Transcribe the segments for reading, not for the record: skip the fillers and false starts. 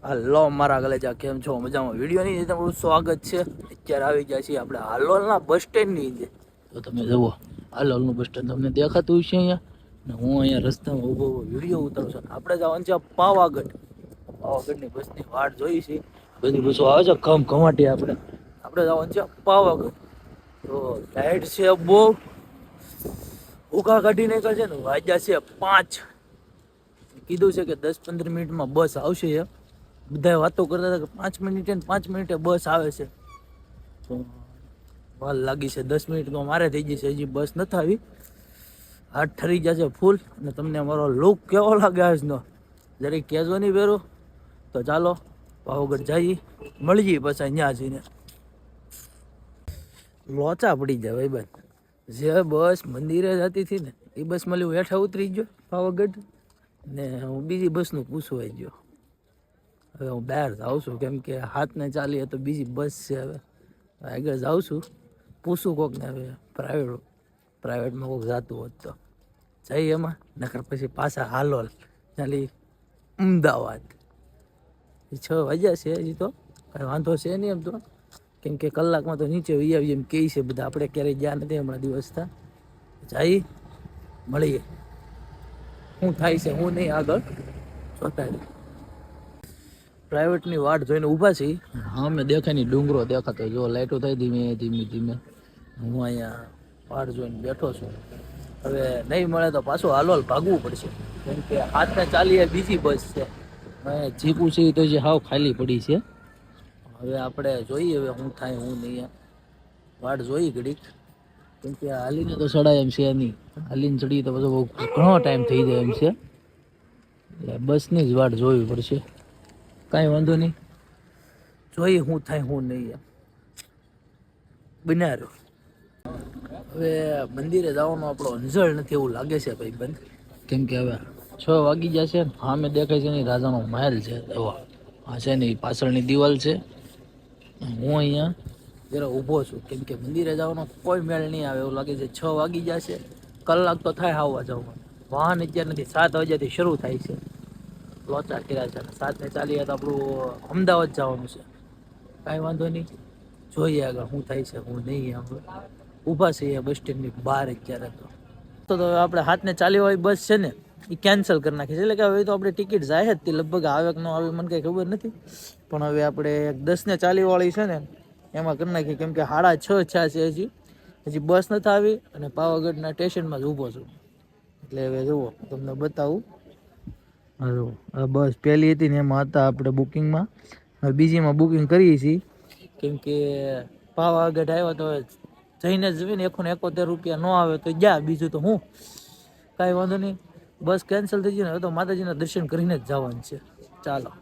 Hello મારા ગલેજા, કેમ છો? મજામાં? વિડીયોની અંદર તમારું સ્વાગત છે. અત્યારે આવી ગયા છીએ આપણે હાલોલના બસ સ્ટેન્ડની અંદર. તો તમે જુઓ હાલોલનું બસ સ્ટેન્ડ તમને દેખાતું છે અહીંયા, ને હું અહીંયા રસ્તામાં ઊભો વિડીયો ઉતારું છું. આપણે જવાનું છે પાવાગઢની બસની વાટ જોઈ છે. બધી બસો આવે છે ઘમાટી. આપણે જવાનું છે પાવાગઢ. તો લાઈટ છે બહુ ઉકા કાઢી નીકળશે ને. વાગ્યા છે 5. કીધું છે કે 10-15 મિનિટમાં બસ આવશે. બધા વાતો કરતા હતા કે 5 મિનિટે ને 5 મિનિટે બસ આવે છે. તો વાર લાગી છે 10 મિનિટ તો મારે થઈ ગઈ છે. હજી બસ નથી આવી. હાથ ઠરી ગયા છે ફૂલ. અને તમને અમારો લુક કેવો લાગે આજનો જરીક કહેજો નહીં વેરો. તો ચાલો પાવાગઢ જઈએ, મળીએ પછી અહીંયા જઈને. લોચા પડી જાય ભાઈ ભાઈ. જે બસ મંદિરે જતી હતી ને એ બસ મળી હું હેઠા ઉતરી ગયો પાવાગઢ, ને હું બીજી બસનું પૂછવાઈ ગયો. હવે હું બહાર જાઉં છું કેમ કે હાથને ચાલીએ તો બીજી બસ છે. હવે આગળ જાઉં છું, પૂછું કોકને. હવે પ્રાઇવેટમાં કોઈક જતું હોત તો જઈએ એમાં, નકર પછી પાછા હાલોલ ચાલી અમદાવાદ. 6 વાગ્યા છે હજી તો કાંઈ વાંધો છે નહીં એમ તો, કેમ કે કલાકમાં તો નીચે વહી આવીએ એમ કહે છે બધા. આપણે ક્યારેય ગયા નથી હમણાં દિવસ થા. જઈએ, મળીએ શું થાય છે હું નહીં આગળ જોતા. પ્રાઇવેટની વાટ જોઈને ઊભા છીએ. હા મેં દેખાય નહીં, ડુંગરો દેખાતો. જો લાઇટો થાય ધીમે ધીમે. હું અહીંયા વાટ જોઈને બેઠો છું. હવે નહીં મળે તો પાછું હાલોલ ભાગવું પડશે, કેમ કે હાથને ચાલીએ બીજી બસ છે. જીપું છે તો જે હાવ ખાલી પડી છે. હવે આપણે જોઈએ હવે શું થાય હું નહીં. વાટ જોઈ ઘડીક, કેમ કે હાલીને તો ચડાય એમ છે નહીં. હાલીને ચડીએ તો પછી ઘણો ટાઈમ થઈ જાય એમ છે. એટલે બસની જ વાટ જોવી પડશે. કાંઈ વાંધો નહીં, જોઈએ શું થાય શું નહીં. બનાવ્યો હવે મંદિરે જવાનો આપણો અંજળ નથી એવું લાગે છે ભાઈ બંધ, કેમ કે હવે 6 વાગી જશે. હા મેં દેખાય છે નહીં, રાજાનો મહેલ છે. હા છે નહીં, પાછળની દિવાલ છે. હું અહીંયા જરા ઊભો છું કેમ કે મંદિરે જવાનો કોઈ મેળ નહીં આવે એવું લાગે છે. 6 વાગી જશે, કલાક તો થાય આવવા જવામાં. વાહન અત્યારે નથી, 7 વાગ્યાથી શરૂ થાય છે. લોચા કર્યા છે. 7ને ચાલીએ તો આપણું અમદાવાદ જવાનું છે. કાંઈ વાંધો નહીં, જોઈએ આગળ શું થાય છે હું નહીં. આપણે ઊભા છીએ બસ સ્ટેન્ડની બહાર અત્યારે. તો હવે આપણે હાથને ચાલી વાળી બસ છે ને એ કેન્સલ કરી નાખી છે. એટલે કે હવે તો આપણે ટિકિટ જાય જ તે લગભગ આવે કે ન આવે મને કંઈ ખબર નથી. પણ હવે આપણે 10ને 40 વાળી છે ને એમાં કરી નાખી, કેમ કે 6:30 છે. હજી બસ નથી આવી અને પાવાગઢના સ્ટેશનમાં જ ઊભો છું. એટલે હવે જુઓ તમને બતાવું. આ બસ પહેલી હતી ને એમાં હતા આપણે બુકિંગમાં. હવે બીજીમાં બુકિંગ કરીએ છીએ, કેમ કે પાવાગઢ આવ્યો તો જઈને જ ને 171 રૂપિયા ન આવે તો જા, બીજું તો હું. કાંઈ વાંધો નહીં, બસ કેન્સલ થઈ ગઈ ને હવે તો માતાજીના દર્શન કરીને જ જવાનું છે. ચાલો.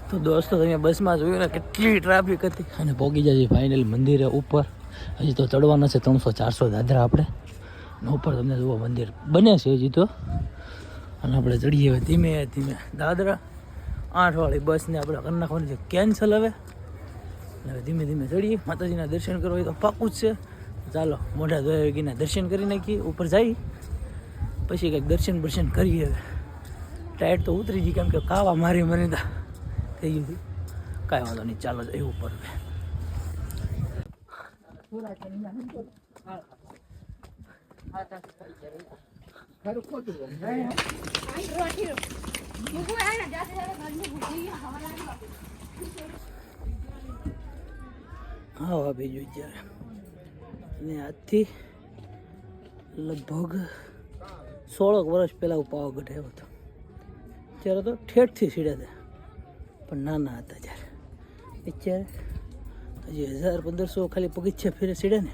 તો દોસ્તો તમે બસમાં જોયું ને કેટલી ટ્રાફિક હતી, અને પહોંચી જાય ફાઇનલ મંદિરે ઉપર. હજી તો ચડવાના છે 300-400 દાદરા આપણે. અને ઉપર તમને જુઓ મંદિર બને છે હજી તો. અને આપણે ચડીએ હવે ધીમે ધીમે દાદરા. 8 વાળી બસને આપણે કરી નાખવાની છે કેન્સલ હવે ધીમે ધીમે ચડીએ. માતાજીના દર્શન કરવા હોય તો પાકું જ છે. ચાલો મોઢા ધોયા દર્શન કરી નાખીએ, ઉપર જઈ પછી કંઈક દર્શન કરીએ. હવે ટાયર તો ઉતરી ગઈ, કેમ કે કાવા મારી મને થઈ ગયું. કાંઈ વાંધો નહીં, ચાલો જઈએ ઉપર. હા ભાઈ જોઈ ત્યારે, અને આજથી લગભગ 16 વર્ષ પહેલાં હું પાવાગઢ આવ્યો હતો. ત્યારે તો ઠેઠથી સીડ્યા હતા, પણ નાના હતા ત્યારે. અત્યારે હજી 1000-1500 ખાલી પગથિયા ફેરે સીડે ને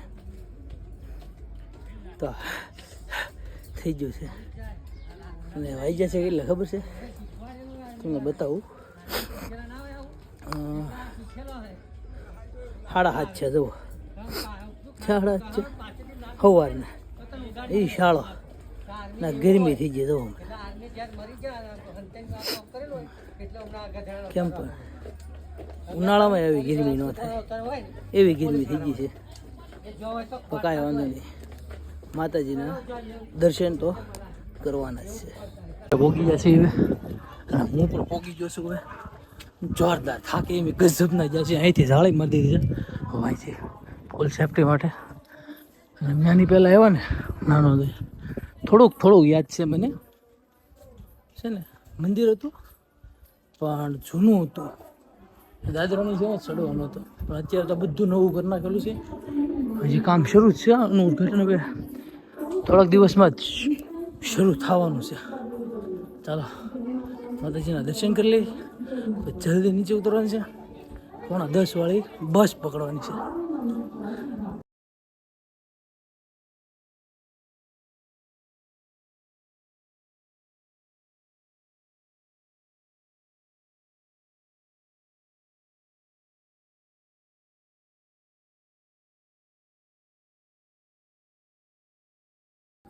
તો થઈ ગયું છે. અને વાગ્યા છે એટલે ખબર છે તમને બતાવું. 7:30 છે. જુઓ 7:30 છે સવારના. એ શાળો ના ગરમી થઈ ગઈ તો કેમ પણ ઉનાળામાં એવી ગરમી ન થાય એવી ગરમી થઈ ગઈ છે. તો કાંઈ વાંધો નહીં, માતાજીના દર્શન તો કરવાના જ છે. પોગી જશે હવે અને હું પણ પોગી ગયો છું. હવે જોરદાર થાકે એમ ગજબના જશે. અહીંથી જાળી મારી દીધી છે અહીંથી ફૂલ સેફટી માટે. અને ત્યાંની પહેલાં આવ્યા ને નાનો થોડુંક યાદ છે મને, છે ને મંદિર હતું પણ જૂનું હતું, દાદરાની જેમ જ ચડવાનો હતો. પણ અત્યારે તો બધું નવું કરી નાખેલું છે. હજી કામ શરૂ જ છે. આનું ઉદ્ઘાટન હવે થોડાક દિવસમાં જ શરૂ થવાનું છે. ચાલો માતાજીના દર્શન કરી લઈએ, જલ્દી નીચે ઉતરવાનું છે. 9:45 વાળી બસ પકડવાની છે.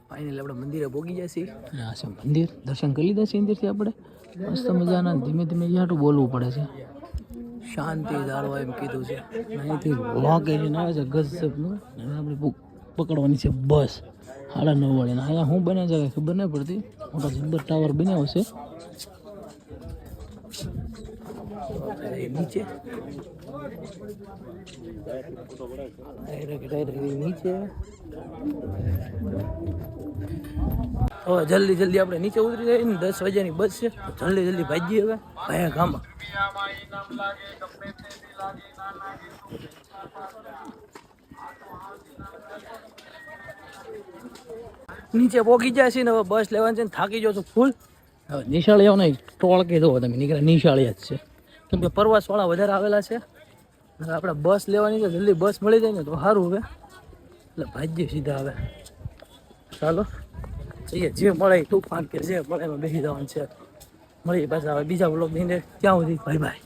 ફાઇનલ આપણે મંદિરે પહોંચી જશે. અને આ છે મંદિર. દર્શન કરી લીધા છે અંદરથી આપણે મસ્ત મજાના. ધીમે ધીમે જ્યાં બોલવું પડે છે, શાંતિ જાળવા એમ કીધું છે. અહીંથી લોકેશન આવે છે ગજબનું. હવે આપણે પકડવાની છે બસ 9:30 વાળી. અહીંયા શું બને છે ખબર નહીં પડતી. મોટા જબ્બર ટાવર બન્યો છે નીચે. નીચે હવે જલ્દી આપણે નીચે ઉતરી જઈએ ને. 10 વાગ્યાની બસ છે. જલ્દી ભાગીએ હવે ભાયા ગામમાં. નીચે પહોંચી જાય છે ને હવે બસ લેવાની છે ને થાકી જાવ છું ફૂલ. હવે નિશાળીઓ નહીં ટોળ કે દો તમે નીકળ્યા નિશાળિયા જ છે, કેમ કે પ્રવાસવાળા વધારે આવેલા છે. હવે આપણે બસ લેવાની છે, જલ્દી બસ મળી જાય ને તો સારું. હવે એટલે ભાગ્ય સીધા હવે ચાલો જે મળે તુફાન કે જે મળે એમાં બેસી જવાનું છે. મળીએ પાછા હવે બીજા બ્લોગની અંદર. ત્યાં સુધી બાય બાય.